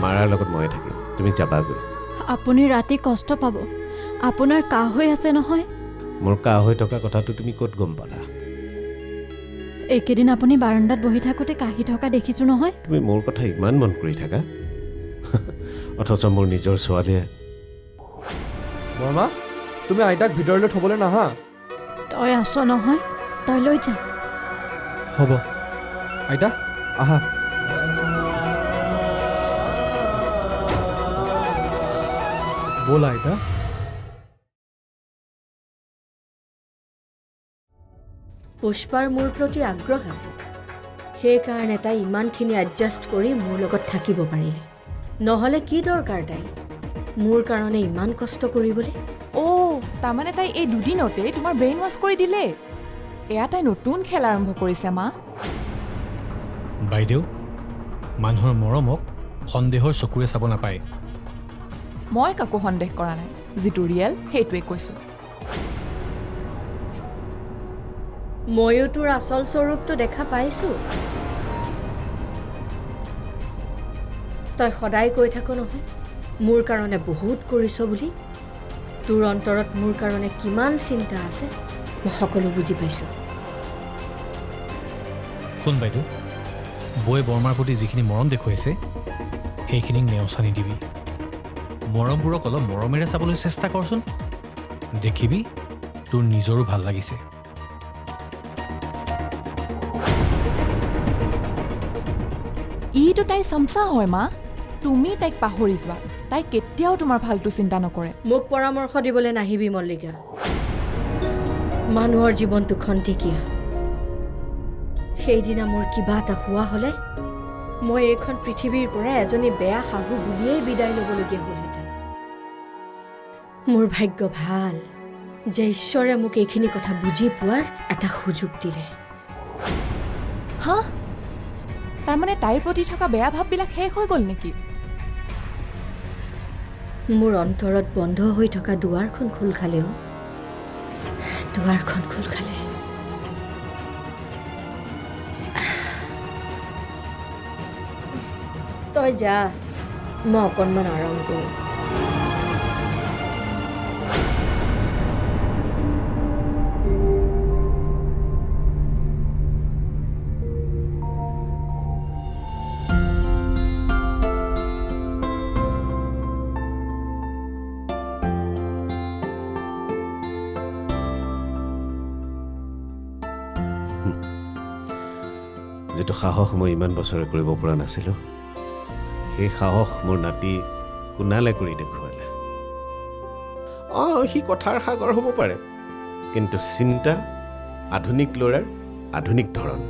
মাৰাৰ লগত ময়ে থাকিম, তুমি যাবাগৈ। আপুনি ৰাতি কষ্ট পাব, আপোনাৰ কাহ হৈ আছে নহয়। মোৰ কাহ হৈ থকা কথাটো তুমি ক'ত গম পালা? এইকেইদিন আপুনি বাৰাণ্ডাত বহি থাকোঁতে কাহি থকা দেখিছোঁ নহয়। তুমি মোৰ কথা ইমান মন কৰি থাকা অথচ মোৰ নিজৰ ছোৱালীয়ে। বৰমা, তুমি আইতাক ভিতৰলৈ থ'বলৈ নাহা? তই আছ নহয়, তই লৈ যা। হ'ব আইতা, আহা। ব'লা আইতা। পুষ্পাৰ মোৰ প্ৰতি আগ্ৰহ আছে, সেইকাৰণে তাই ইমানখিনি এডজাষ্ট কৰি মোৰ লগত থাকিব পাৰিলে। নহ'লে কি দৰকাৰ তাই মোৰ কাৰণে ইমান কষ্ট কৰিবলৈ? তাৰমানে তাই এই দুদিনতেই তোমাৰ ব্ৰেইন ৱাছ কৰি দিলে। এয়া তাই নতুন খেল আৰম্ভ কৰিছে মা। বাইদেউ, মানুহৰ মৰমক সন্দেহৰ চকুৰে চাব নাপায়। মই কাকো সন্দেহ কৰা নাই, যিটো ৰিয়েল সেইটোৱে কৈছোঁ। ময়ো তোৰ আচল স্বৰূপটো দেখা পাইছোঁ। তই সদায় কৈ থাক নহয় মোৰ কাৰণে বহুত কৰিছ বুলি। তোৰ অন্তৰত মোৰ কাৰণে কিমান চিন্তা আছে মই সকলো বুজি পাইছোঁ। শুন বাইদেউ, বৌয়ে বৰমাৰ প্ৰতি যিখিনি মৰম দেখুৱাইছে সেইখিনিক নেওচা নিদিবি। মৰমবোৰক অলপ মৰমেৰে চাবলৈ চেষ্টা কৰচোন, দেখিবি তোৰ নিজৰো ভাল লাগিছে। ইটো তাইৰ চামচা হয় মা, তুমি তাইক পাহৰি যোৱা। তাই কেতিয়াও তোমাৰ ভালটো চিন্তা নকৰে। মোক পৰামৰ্শ দিবলৈ নাহিবি মল্লিকা। মানুহৰ জীৱনটো খন্তেকীয়া। সেইদিনা মোৰ কিবা এটা হোৱা হ'লে মই এইখন পৃথিৱীৰ পৰা এজনী বেয়া শাহু বুলিয়েই বিদায় ল'বলগীয়া হ'লহেঁতেন। মোৰ ভাগ্য ভাল যে ঈশ্বৰে মোক এইখিনি কথা বুজি পোৱাৰ এটা সুযোগ দিলে। হা, তাৰমানে তাইৰ প্ৰতি থকা বেয়া ভাৱবিলাক শেষ হৈ গ'ল নেকি? মোৰ অন্তৰত বন্ধ হৈ থকা দুৱাৰখন খোল খালেও দুৱাৰখন খোল খালে। তই যা, মই অকণমান আৰাম কৰোঁ। যিটো সাহস মই ইমান বছৰে কৰিব পৰা নাছিলোঁ, সেই সাহস মোৰ নাতি কুণালে কৰি দেখুৱালে। সি কথাৰ সাগৰ হ'ব পাৰে, কিন্তু চিন্তা আধুনিক ল'ৰাৰ আধুনিক ধৰণ।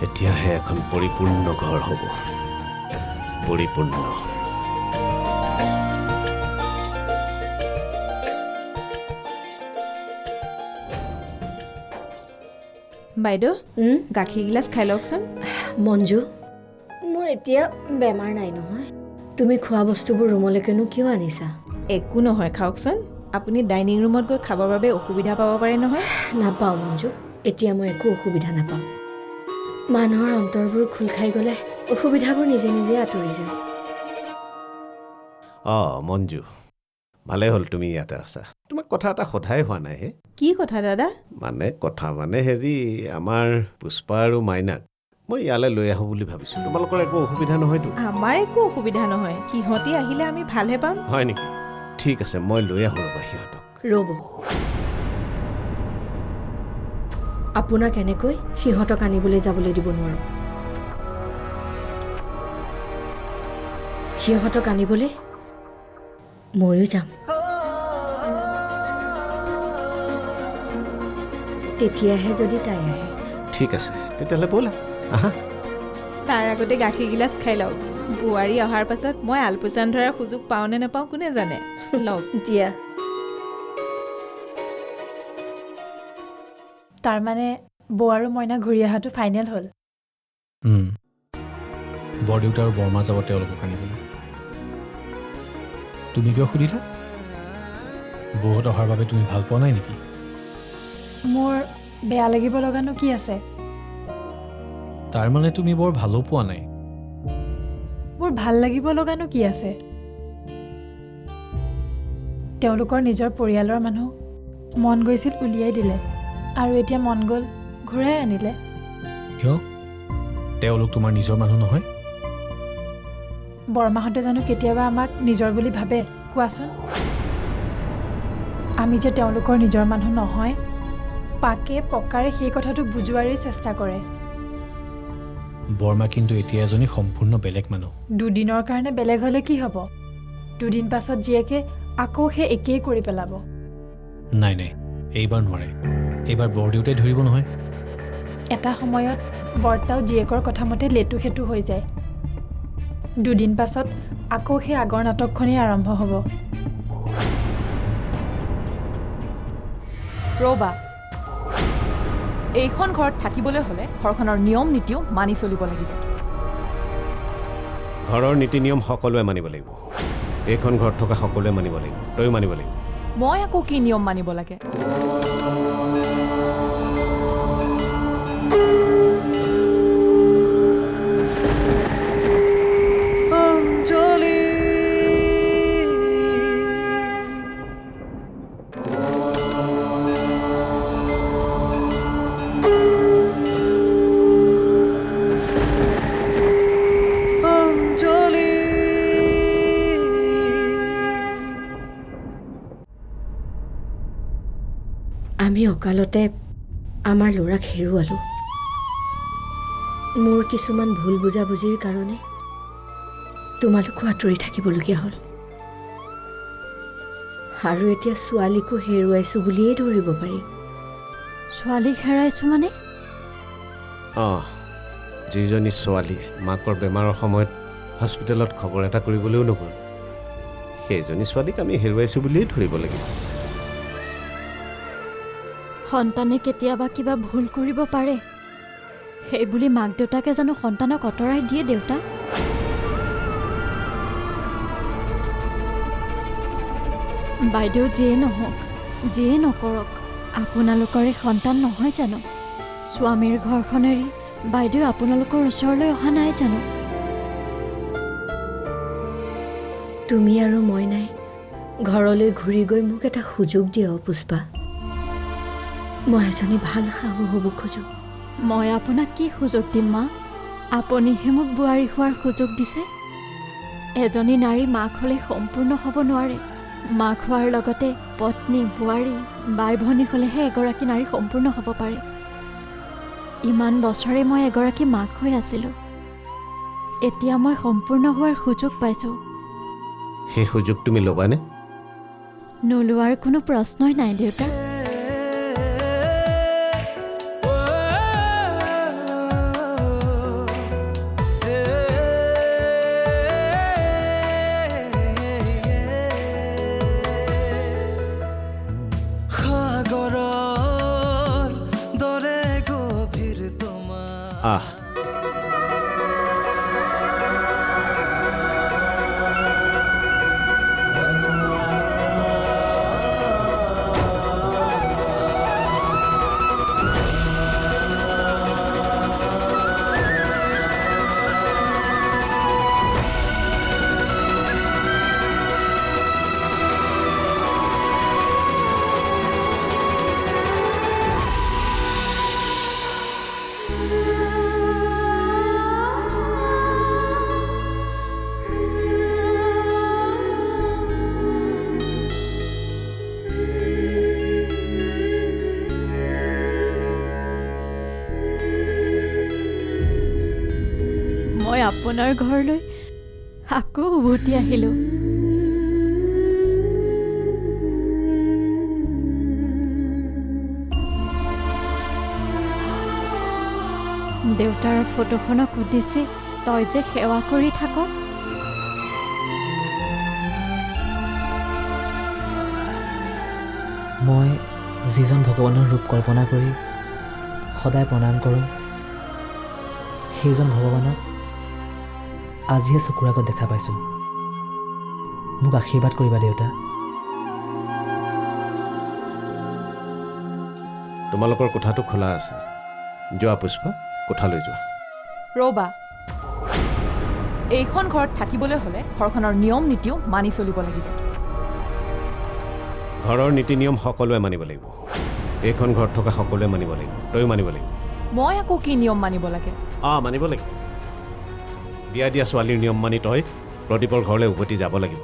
এতিয়াহে এখন পৰিপূৰ্ণ ঘৰ হ'ব, পৰিপূৰ্ণ। বাইদেউ, গাখীৰ গিলাচ খাই লওকচোন। মঞ্জু, মোৰ এতিয়া বেমাৰ নাই নহয়। তুমি খোৱা বস্তুবোৰ ৰুমলৈকেনো কিয় আনিছা? একো নহয়, খাওকচোন। আপুনি ডাইনিং ৰুমত গৈ খাবৰ বাবে অসুবিধা পাব পাৰে নহয়। নাপাওঁ মঞ্জু, এতিয়া মই একো অসুবিধা নাপাওঁ। মানুহৰ অন্তৰবোৰ খোল খাই গ'লে অসুবিধাবোৰ নিজে নিজে আঁতৰি যায়। মঞ্জু, ভালে হ'ল তুমি ইয়াতে আছা। তোমাক কথা এটা সোধাই হোৱা নাই হে। কি কথা দাদা? মানে হেৰি, আমাৰ পুষ্পা আৰু মাইনাক মই ইয়ালৈ লৈ আহোঁ বুলি ভাবিছোঁ। তোমালোকৰ একো অসুবিধা নহয়তো? আমাৰ একো অসুবিধা নহয়, সিহঁতি আহিলে আমি ভালহে পাম। হয় নেকি? ঠিক আছে, মই লৈ আহোঁ ৰ'বা সিহঁতক। ৰ'ব, আপোনাক এনেকৈ সিহঁতক আনিবলৈ যাবলৈ দিব নোৱাৰোঁ। সিহঁতক আনিবলৈ ময়ো যাম। তেতিয়াহে যদি তাই আহে। ঠিক আছে তেতিয়াহ'লে ব'লা আহা। তাৰ আগতে গাখীৰ গিলাচ খাই লওক। বোৱাৰী অহাৰ পাছত মই আলপৈচান ধৰাৰ সুযোগ পাওঁ নে নাপাওঁ কোনে জানে। লওক। দিয়া। তাৰমানে বৌ আৰু মইনা ঘূৰি অহাটো ফাইনেল হ'ল। বৰদেউতা আৰু বৰমা যাব তেওঁলোকক আনিবলৈ। তুমি কিয় সুধিলা? বৌহঁত অহাৰ বাবে তুমি ভাল পোৱা নাই নেকি? মোৰ বেয়া লাগিব লগানো কি আছে? তাৰমানে তুমি বৰ ভালো পোৱা নাই। মোৰ ভাল লাগিব লগানো কি আছে? তেওঁলোকৰ নিজৰ পৰিয়ালৰ মানুহ মন গৈছিল উলিয়াই দিলে, আৰু এতিয়া মন গ'ল ঘূৰাই আনিলে। কিয়? তেওঁলোক তোমাৰ নিজৰ মানুহ নহয়? বৰমাহঁতে জানো কেতিয়াবা আমাক নিজৰ বুলি ভাবে কোৱাচোন? আমি যে তেওঁলোকৰ নিজৰ মানুহ নহয়, পাকে পকাৰে সেই কথাটো বুজোৱাৰেই চেষ্টা কৰে। বৰমা কিন্তু এতিয়া এজনী সম্পূৰ্ণ বেলেগ মানুহ। দুদিনৰ কাৰণে বেলেগ হ'লে কি হ'ব? দুদিন পাছত জীয়েকে আকৌ সেই একেই কৰি পেলাব। নাই নাই, এইবাৰ নোৱাৰে। এইবাৰ বৰদেউতাই ধৰিব নহয়। এটা সময়ত বৰ্তাও জীয়েকৰ কথা মতে লেটু সেতু হৈ যায়। দুদিন পাছত আকৌ সেই আগৰ নাটকখনেই আৰম্ভ হ'ব। ৰ'বা, এইখন ঘৰত থাকিবলৈ হ'লে ঘৰখনৰ নিয়ম নীতিও মানি চলিব লাগিব। ঘৰৰ নীতি নিয়ম সকলোৱে মানিব লাগিব। এইখন ঘৰত থকা সকলোৱে মানিব লাগিব। তয়ো মানিব লাগিব। মই আকৌ কি নিয়ম মানিব লাগে? আমি অকালতে আমাৰ ল'ৰাক হেৰুৱালোঁ। মোৰ কিছুমান ভুল বুজাবুজিৰ কাৰণে তোমালোকো আঁতৰি থাকিবলগীয়া হ'ল, আৰু এতিয়া ছোৱালীকো হেৰুৱাইছোঁ বুলিয়েই ধৰিব পাৰি। ছোৱালীক হেৰাইছোঁ মানে? অঁ, যিজনী ছোৱালীয়ে মাকৰ বেমাৰৰ সময়ত হস্পিটেলত খবৰ এটা কৰিবলৈও নগ'ল, সেইজনী ছোৱালীক আমি হেৰুৱাইছোঁ বুলিয়েই ধৰিব লাগিব। সন্তানে কেতিয়াবা কিবা ভুল কৰিব পাৰে, সেইবুলি মাক দেউতাকে জানো সন্তানক আঁতৰাই দিয়ে? দেউতা, বাইদেউ যিয়ে নহওক, যিয়ে নকৰক, আপোনালোকৰে সন্তান নহয় জানো? স্বামীৰ ঘৰখন এৰি বাইদেউ আপোনালোকৰ ওচৰলৈ অহা নাই জানো? তুমি আৰু মই নাই ঘৰলৈ ঘূৰি গৈ মোক এটা সুযোগ দিয়া পুষ্পা। মই এজনী ভাল শাহু হ'ব খোজোঁ। মই আপোনাক কি সুযোগ দিম মা? আপুনিহে মোক বোৱাৰী হোৱাৰ সুযোগ দিছে। এজনী নাৰী মাক হ'লে সম্পূৰ্ণ হ'ব নোৱাৰে। মাক হোৱাৰ লগতে পত্নী, বোৱাৰী, বাই ভনী হ'লেহে এগৰাকী নাৰী সম্পূৰ্ণ হ'ব পাৰে। ইমান বছৰে মই এগৰাকী মাক হৈ আছিলোঁ, এতিয়া মই সম্পূৰ্ণ হোৱাৰ সুযোগ পাইছোঁ। সেই সুযোগ তুমি ল'বানে? নোলোৱাৰ কোনো প্ৰশ্নই নাই দেউতা। আহ, মই আপোনাৰ ঘৰলৈ আকৌ উভতি আহিলোঁ। দেউতাৰ ফটোখনক সুধিছে তই যে সেৱা কৰি থাক। মই যিজন ভগৱানৰ ৰূপ কল্পনা কৰি সদায় প্ৰণাম কৰোঁ, সেইজন ভগৱানক আজিহে চকুৰ আগত দেখা পাইছোঁ। মোক আশীৰ্বাদ কৰিবা দেউতা। তোমালোকৰ কোঠাটো খোলা আছে, যোৱা পুষ্পা, কোঠালৈ যোৱা। ৰ'বা, এইখন ঘৰত থাকিবলৈ হ'লে ঘৰখনৰ নিয়ম নীতিও মানি চলিব লাগিব। ঘৰৰ নীতি নিয়ম সকলোৱে মানিব লাগিব। এইখন ঘৰত থকা সকলোৱে মানিব লাগিব, তয়ো মানিব লাগিব। মই আকৌ কি নিয়ম মানিব লাগে? মানিব লাগিব। বিয়া দিয়া ছোৱালীৰ নিয়ম মানি তই প্ৰদীপৰ ঘৰলৈ উভতি যাব লাগিব।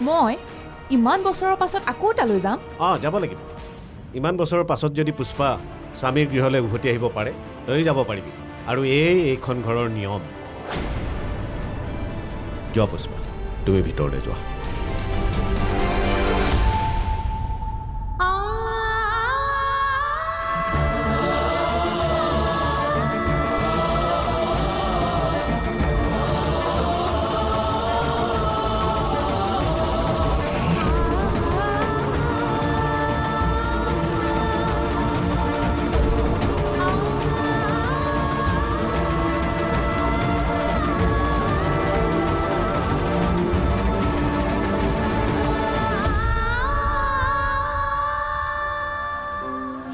মই ইমান বছৰৰ পাছত আকৌ তালৈ যাম? যাব লাগিব। ইমান বছৰৰ পাছত যদি পুষ্পা স্বামীৰ গৃহলৈ উভতি আহিব পাৰে, তয়ো যাব পাৰিবি। আৰু এইখন ঘৰৰ নিয়ম। যোৱা পুষ্পা, তুমি ভিতৰলৈ যোৱা।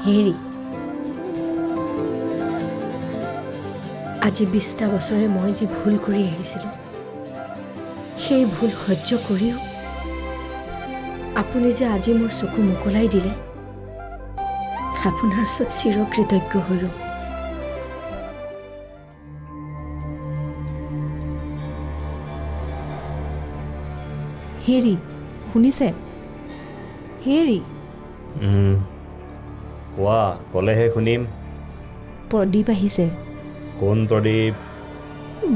হেৰি, আজি 20টা বছৰে মই যি ভুল কৰি আহিছিলোঁ, সেই ভুল সহ্য কৰিও আপুনি যে আজি মোৰ চকু মোকলাই দিলে, আপোনাৰ ওচৰত চিৰকৃতজ্ঞ হৈ ৰ'ম। হেৰি, শুনিছে? হেৰি, কোৱা, ক'লেহে শুনিম। প্ৰদীপ আহিছে। কোন প্ৰদীপ?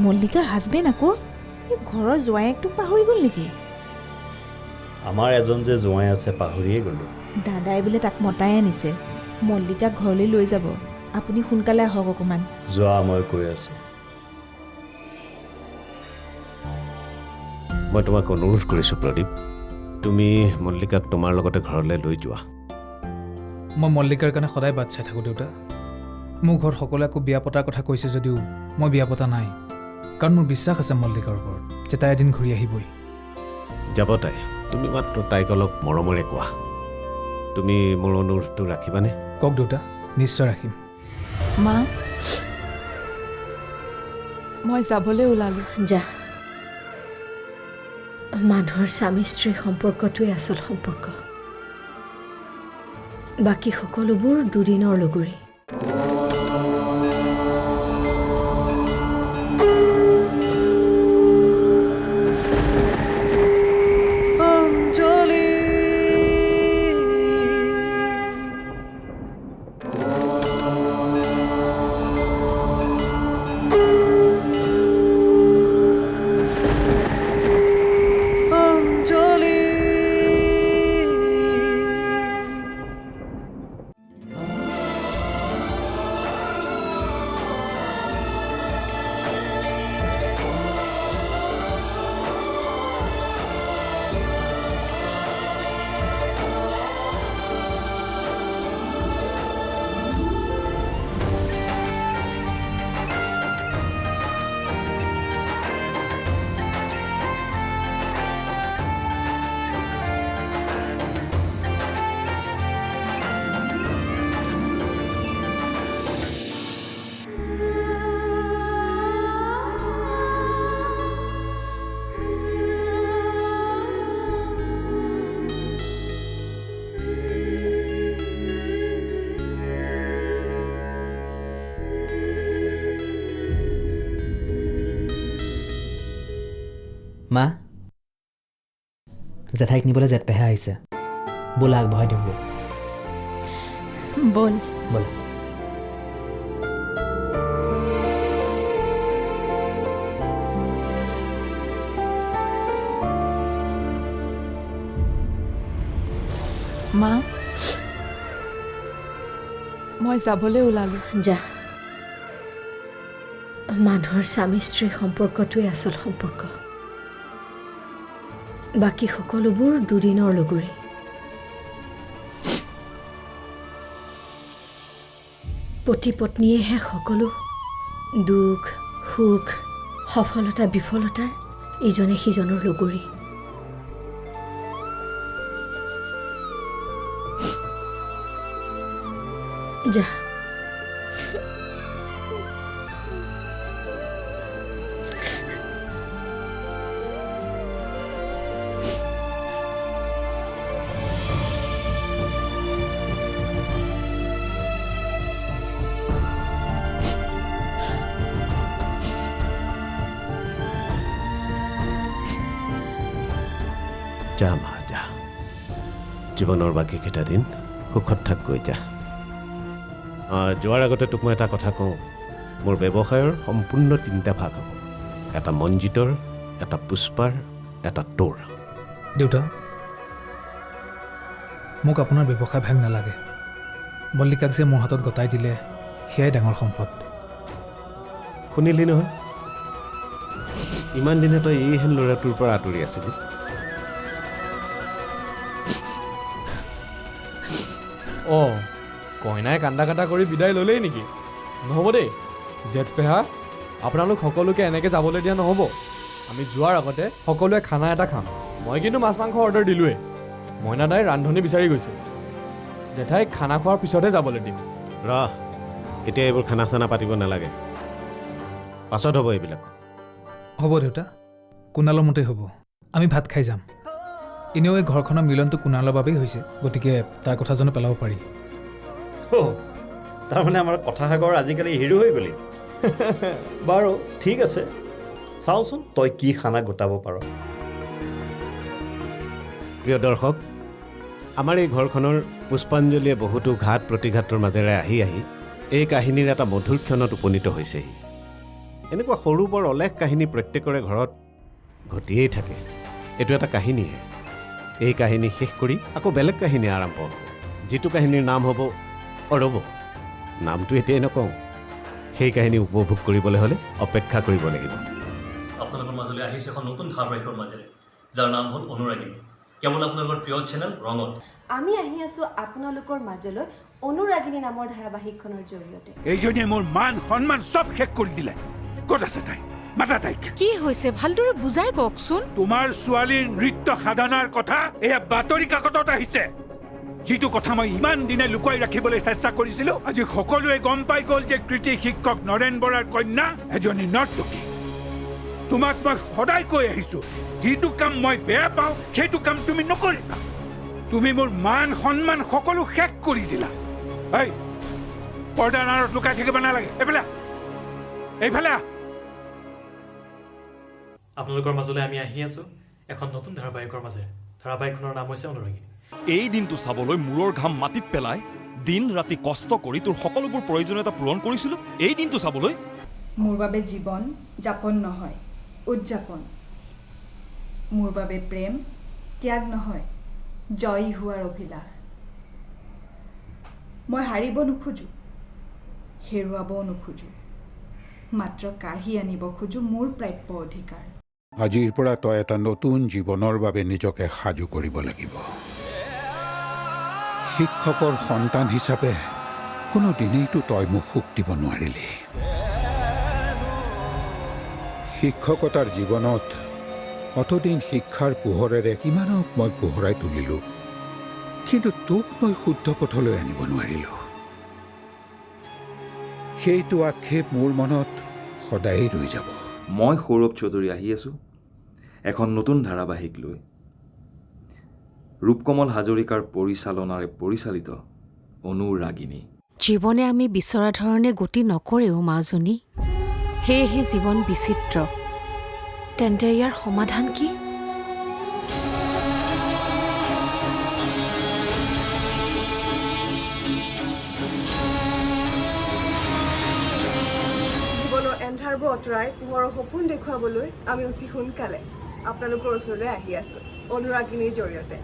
মল্লিকাৰ হাজবেণ্ড আকৌ। এই ঘৰৰ জোৱায়েকটোক পাহৰি গ'ল নেকি? আমাৰ এজন যে জোঁৱাই আছে, পাহৰিয়ে গ'লোঁ। দাদাই বোলে তাক মতাই আনিছে। মল্লিকাক ঘৰলৈ লৈ যাব। আপুনি সোনকালে আহক অকণমান। যোৱা, মই কৈ আছোঁ। মই তোমাক অনুৰোধ কৰিছোঁ প্ৰদীপ, তুমি মল্লিকাক তোমাৰ লগতে ঘৰলৈ লৈ যোৱা। মই মল্লিকাৰ কাৰণে সদায় বাট চাই থাকোঁ দেউতা। মোৰ ঘৰত সকলোৱে আকৌ বিয়া পতাৰ কথা কৈছে যদিও মই বিয়া পতা নাই, কাৰণ মোৰ বিশ্বাস আছে মল্লিকাৰ ওপৰত যে তাই এদিন ঘূৰি আহিবই। যাব তাই, তুমি মাত্ৰ তাইক অলপ মৰমেৰে কোৱা। তুমি মোৰ অনুৰোধটো ৰাখিবানে? কওক দেউতা, নিশ্চয় ৰাখিম। মা, মই যাবলৈ ওলালোঁ। যা। মানুহৰ স্বামী স্ত্ৰীৰ সম্পৰ্কটোৱে আচল সম্পৰ্ক, বাকী সকলোবোৰ দুদিনৰ লগৰী। মা, জেঠাইক নিবলৈ জেঠপেহা আহিছে, ব'লা আগবঢ়াই দিওঁগৈ। ব'ল। ব'লা। মা মই যাবলৈ ওলালোঁ। যা, মানুহৰ স্বামী স্ত্ৰীৰ সম্পৰ্কটোৱে আচল সম্পৰ্ক, বাকী সকলোবোৰ দুদিনৰ লগৰী। পতি পত্নীয়েহে সকলো দুখ সুখ সফলতা বিফলতাৰ ইজনে সিজনৰ লগৰী। যা, যা মা যা, জীৱনৰ বাকীকেইটা দিন সুখত থাকগৈ যা। যোৱাৰ আগতে তোক মই এটা কথা কওঁ, মোৰ ব্যৱসায়ৰ সম্পূৰ্ণ 3টা ভাগ হ'ব, এটা মঞ্জিতৰ, এটা পুষ্পাৰ, এটা তোৰ। দেউতা, মোক আপোনাৰ ব্যৱসায় ভাগ নালাগে। মল্লিকাক যে মোৰ হাতত গতাই দিলে সেয়াই ডাঙৰ সম্পদ। শুনিলি নহয়, ইমান দিনে তই এইহেন ল'ৰাটোৰ পৰা আঁতৰি আছিলি। অঁ, কইনাই কান্দা কাটা কৰি বিদায় ল'লেই নেকি? নহ'ব দেই জেঠ পেহা, আপোনালোক সকলোকে এনেকৈ যাবলৈ দিয়া নহ'ব। আমি যোৱাৰ আগতে সকলোৱে খানা এটা খাম। মই কিন্তু মাছ মাংস অৰ্ডাৰ দিলোঁৱেই। মইনাদাই ৰান্ধনি বিচাৰি গৈছে। জেঠাইক খানা খোৱাৰ পিছতহে যাবলৈ দিম। ৰহ, এতিয়া এইবোৰ খানা চানা পাতিব নালাগে, পাছত হ'ব এইবিলাক। হ'ব দেউতা, কুণালৰ মতেই হ'ব। আমি ভাত খাই যাম। এনেও এই ঘৰখনৰ মিলনটো কুণালৰ বাবেই হৈছে, গতিকে তাৰ কথা জানো পেলাব পাৰি। তাৰমানে আমাৰ কথাসাগৰ আজিকালি হিৰো হৈ গ'লি। বাৰু ঠিক আছে, চাওঁচোন তই কি খানা গোটাব পাৰ। প্ৰিয় দৰ্শক, আমাৰ এই ঘৰখনৰ পুষ্পাঞ্জলিয়ে বহুতো ঘাত প্ৰতিঘাতৰ মাজেৰে আহি আহি এই কাহিনীৰ এটা মধুৰ ক্ষণত উপনীত হৈছেহি। এনেকুৱা সৰু বৰ অলেখ কাহিনী প্ৰত্যেকৰে ঘৰত ঘটিয়েই থাকে। এইটো এটা কাহিনীহে। এই কাহিনী শেষ কৰি আকৌ বেলেগ কাহিনী আৰম্ভ হ'ব, যিটো কাহিনীৰ নাম হ'ব ৰ'ব, নামটো এতিয়াই নকওঁ। সেই কাহিনী উপভোগ কৰিবলৈ হ'লে অপেক্ষা কৰিব লাগিব। আপোনালোকৰ মাজলৈ আহিছে এখন নতুন ধাৰাবাহিকৰ মাজেৰে, যাৰ নাম হ'ল অনুৰাগিনী, কেৱল আপোনালোকৰ প্ৰিয় চেনেল ৰঙত। আমি আহি আছোঁ আপোনালোকৰ মাজলৈ অনুৰাগিনী নামৰ ধাৰাবাহিকখনৰ জৰিয়তে। এইজনীয়ে মোৰ মান সন্মান চব শেষ কৰি দিলে। ক'ত আছে তাই? মাতা তাইক। কি হৈছে ভালদৰে বুজাই কওকচোন। তোমাৰ ছোৱালীৰ নৃত্য সাধনাৰ কথা এয়া বাতৰি কাকতত আহিছে। যিটো কথা মই ইমান দিনে লুকুৱাই ৰাখিবলৈ চেষ্টা কৰিছিলোঁ, আজি সকলোৱে গম পাই গ'ল যে কৃতি শিক্ষক নৰেন বৰাৰ কন্যা এজনী নৰ্তকী। তোমাক মই সদায় কৈ আহিছোঁ, যিটো কাম মই বেয়া পাওঁ সেইটো কাম তুমি নকৰিবা। তুমি মোৰ মান সন্মান সকলো শেষ কৰি দিলা। এই পৰ্দাৰ আঁৰত লুকাই থাকিব নালাগে, এইফালে আপোনালোকৰ মাজলৈ আমি আহি আছোঁ এখন নতুন ধাৰাবাহিকৰ মাজেৰে। ধাৰাবাহিকখনৰ নাম হৈছে অনুৰাগিনী। এই দিনটো চাবলৈ মূৰৰ ঘাম মাটিত পেলাই দিন ৰাতি কষ্ট কৰি তোৰ সকলোবোৰ প্ৰয়োজনীয়তা পূৰণ কৰিছিলোঁ। এই দিনটো চাবলৈ মোৰ বাবে জীৱন যাপন নহয়, উদযাপন। মোৰ বাবে প্ৰেম ত্যাগ নহয়, জয়ী হোৱাৰ অভিলাষ। মই হাৰিব নোখোজোঁ, হেৰুৱাবও নোখোজোঁ, মাত্ৰ কাঢ়ি আনিব খোজোঁ মোৰ প্ৰাপ্য অধিকাৰ। আজিৰ পৰা তই এটা নতুন জীৱনৰ বাবে নিজকে সাজু কৰিব লাগিব। শিক্ষকৰ সন্তান হিচাপে কোনোদিনেইতো তই মোক সুখ দিব নোৱাৰিলি। শিক্ষকতাৰ জীৱনত অতদিন শিক্ষাৰ পোহৰেৰে কিমানক মই পোহৰাই তুলিলোঁ, কিন্তু তোক মই শুদ্ধ পথলৈ আনিব নোৱাৰিলোঁ। সেইটো আক্ষেপ মোৰ মনত সদায়েই ৰৈ যাব। মই সৌৰভ চৌধুৰী আহি আছোঁ এখন নতুন ধাৰাবাহিক লৈ। ৰূপকমল হাজৰিকাৰ পৰিচালনাৰে পৰিচালিত অনুৰাগিনী। জীৱনে আমি বিচৰা ধৰণে গতি নকৰেও মাজনী, সেয়েহে জীৱন বিচিত্ৰ। তেন্তে ইয়াৰ সমাধান কি? জীৱনৰ এন্ধাৰবোৰ আঁতৰাই পোহৰৰ সপোন দেখুৱাবলৈ আমি অতি সোনকালে আপোনালোকৰ ওচৰলৈ আহি আছোঁ অনুৰাগিনীৰ জৰিয়তে।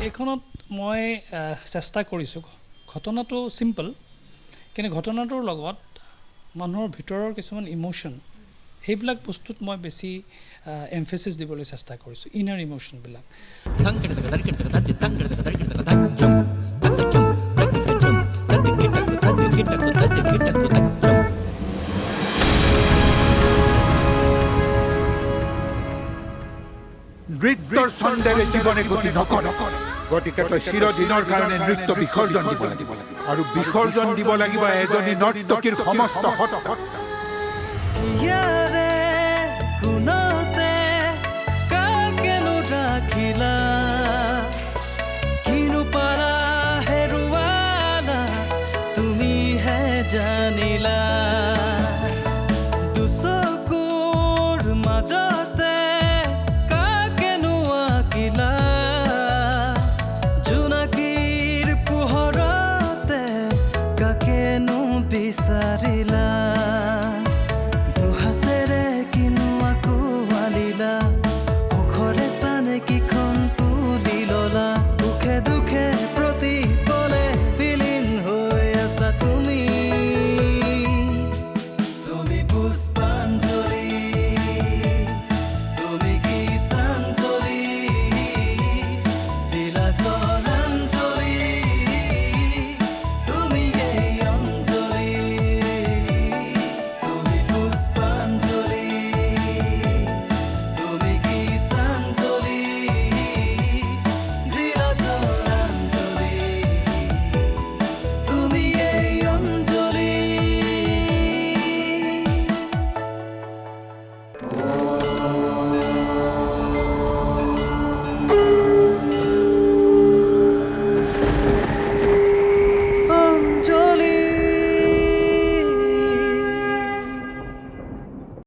এইখনত মই চেষ্টা কৰিছোঁ ঘটনাটো চিম্পল কিন্তু ঘটনাটোৰ লগত মানুহৰ ভিতৰৰ কিছুমান ইম'শ্যন সেইবিলাক বস্তুত মই বেছি এমফেচিছ দিবলৈ চেষ্টা কৰিছোঁ ইনাৰ ইম'শ্যনবিলাক নৃত্যৰ ছন্দেৰে জীৱনে গতি নকৰে গতিকে তই চিৰদিনৰ কাৰণে নৃত্য বিসৰ্জন দিব লাগিব আৰু বিসৰ্জন দিব লাগিব এজনী নৰ্তকীৰ সমস্ত সত্তা কিনো পাৰা হেৰুৱালা তুমিহে জানিলা দুচকুৰ মাজতে কাকেনো আঁকিলা জোনাকীৰ পোহৰতে কাকেনো বিচাৰিলা